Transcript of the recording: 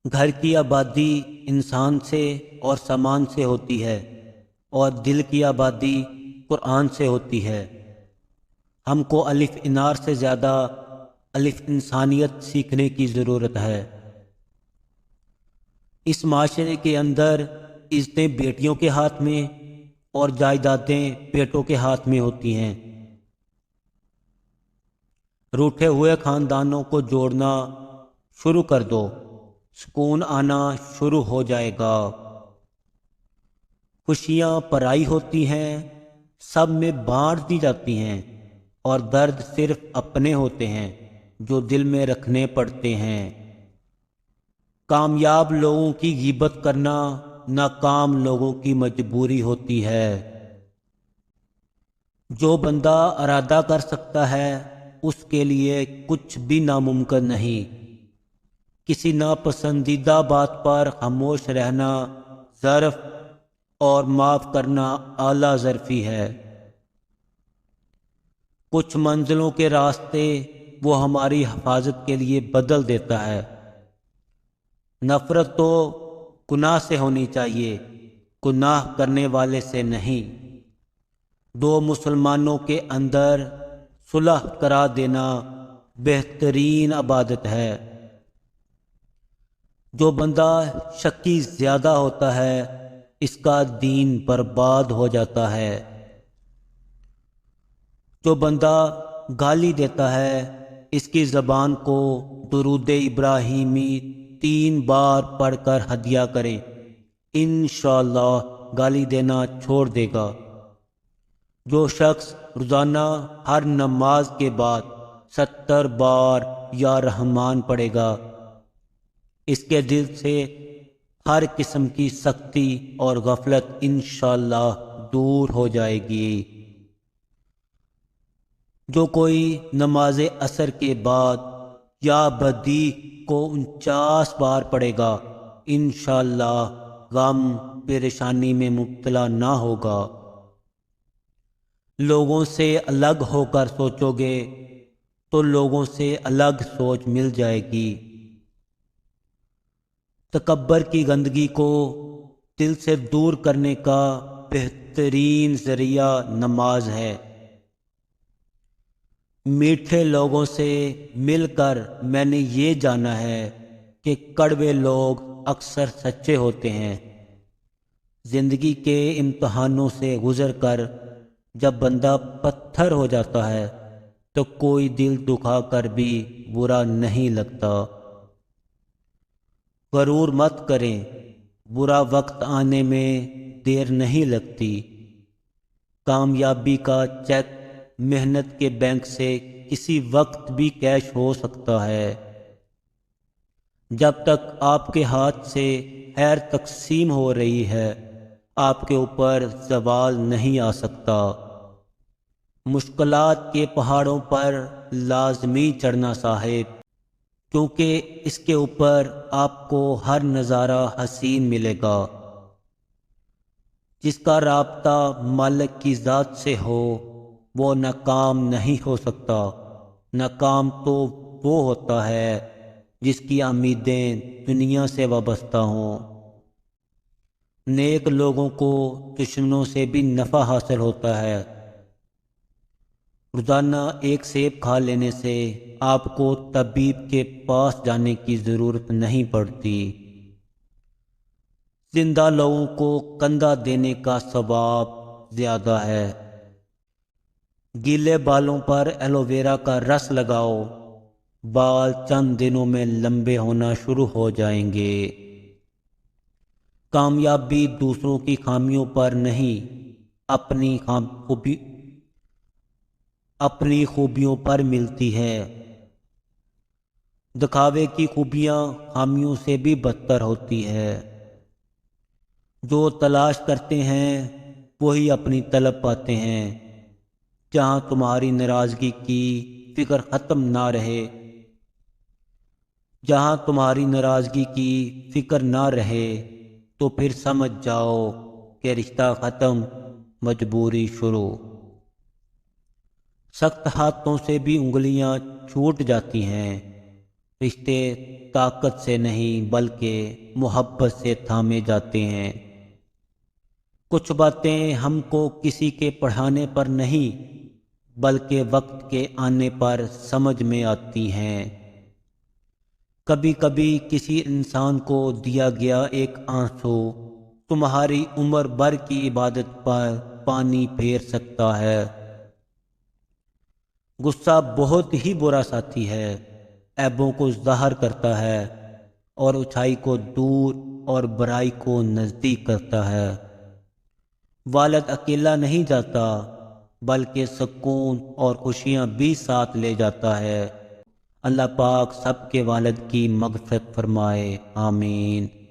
گھر کی آبادی انسان سے اور سامان سے ہوتی ہے، اور دل کی آبادی قرآن سے ہوتی ہے۔ ہم کو الف انار سے زیادہ الف انسانیت سیکھنے کی ضرورت ہے۔ اس معاشرے کے اندر عزتیں بیٹیوں کے ہاتھ میں اور جائیدادیں بیٹوں کے ہاتھ میں ہوتی ہیں۔ روٹھے ہوئے خاندانوں کو جوڑنا شروع کر دو، سکون آنا شروع ہو جائے گا۔ خوشیاں پرائی ہوتی ہیں، سب میں بانٹ دی جاتی ہیں، اور درد صرف اپنے ہوتے ہیں جو دل میں رکھنے پڑتے ہیں۔ کامیاب لوگوں کی غیبت کرنا ناکام لوگوں کی مجبوری ہوتی ہے۔ جو بندہ ارادہ کر سکتا ہے اس کے لیے کچھ بھی ناممکن نہیں۔ کسی ناپسندیدہ بات پر خاموش رہنا ظرف اور معاف کرنا اعلیٰ ظرفی ہے۔ کچھ منزلوں کے راستے وہ ہماری حفاظت کے لیے بدل دیتا ہے۔ نفرت تو گناہ سے ہونی چاہیے، گناہ کرنے والے سے نہیں۔ دو مسلمانوں کے اندر صلح کرا دینا بہترین عبادت ہے۔ جو بندہ شکی زیادہ ہوتا ہے اس کا دین برباد ہو جاتا ہے۔ جو بندہ گالی دیتا ہے اس کی زبان کو درود ابراہیمی 3 بار پڑھ کر ہدیہ کریں، انشاءاللہ گالی دینا چھوڑ دے گا۔ جو شخص روزانہ ہر نماز کے بعد 70 بار یا رحمان پڑھے گا، اس کے دل سے ہر قسم کی سختی اور غفلت انشاءاللہ دور ہو جائے گی۔ جو کوئی نماز عصر کے بعد یا بدی کو 49 بار پڑھے گا، انشاءاللہ غم پریشانی میں مبتلا نہ ہوگا۔ لوگوں سے الگ ہو کر سوچو گے تو لوگوں سے الگ سوچ مل جائے گی۔ تکبر کی گندگی کو دل سے دور کرنے کا بہترین ذریعہ نماز ہے۔ میٹھے لوگوں سے مل کر میں نے یہ جانا ہے کہ کڑوے لوگ اکثر سچے ہوتے ہیں۔ زندگی کے امتحانوں سے گزر کر جب بندہ پتھر ہو جاتا ہے تو کوئی دل دکھا کر بھی برا نہیں لگتا۔ غرور مت کریں، برا وقت آنے میں دیر نہیں لگتی۔ کامیابی کا چیک محنت کے بینک سے کسی وقت بھی کیش ہو سکتا ہے۔ جب تک آپ کے ہاتھ سے خیر تقسیم ہو رہی ہے آپ کے اوپر زوال نہیں آ سکتا۔ مشکلات کے پہاڑوں پر لازمی چڑھنا صاحب، کیونکہ اس کے اوپر آپ کو ہر نظارہ حسین ملے گا۔ جس کا رابطہ مالک کی ذات سے ہو وہ ناکام نہیں ہو سکتا۔ ناکام تو وہ ہوتا ہے جس کی امیدیں دنیا سے وابستہ ہوں۔ نیک لوگوں کو دشمنوں سے بھی نفع حاصل ہوتا ہے۔ روزانہ ایک سیب کھا لینے سے آپ کو طبیب کے پاس جانے کی ضرورت نہیں پڑتی۔ زندہ لوگوں کو کندھا دینے کا ثواب زیادہ ہے۔ گیلے بالوں پر ایلو ویرا کا رس لگاؤ، بال چند دنوں میں لمبے ہونا شروع ہو جائیں گے۔ کامیابی دوسروں کی خامیوں پر نہیں، اپنی خوبیوں پر ملتی ہے۔ دکھاوے کی خوبیاں خامیوں سے بھی بدتر ہوتی ہے۔ جو تلاش کرتے ہیں وہی اپنی طلب پاتے ہیں۔ جہاں تمہاری ناراضگی کی فکر ختم نہ رہے، جہاں تمہاری ناراضگی کی فکر نہ رہے تو پھر سمجھ جاؤ کہ رشتہ ختم، مجبوری شروع۔ سخت ہاتھوں سے بھی انگلیاں چھوٹ جاتی ہیں، رشتے طاقت سے نہیں بلکہ محبت سے تھامے جاتے ہیں۔ کچھ باتیں ہم کو کسی کے پڑھانے پر نہیں بلکہ وقت کے آنے پر سمجھ میں آتی ہیں۔ کبھی کبھی کسی انسان کو دیا گیا ایک آنسو تمہاری عمر بھر کی عبادت پر پانی پھیر سکتا ہے۔ غصہ بہت ہی برا ساتھی ہے، عیبوں کو ظاہر کرتا ہے اور اچھائی کو دور اور برائی کو نزدیک کرتا ہے۔ والد اکیلا نہیں جاتا بلکہ سکون اور خوشیاں بھی ساتھ لے جاتا ہے۔ اللہ پاک سب کے والد کی مغفرت فرمائے، آمین۔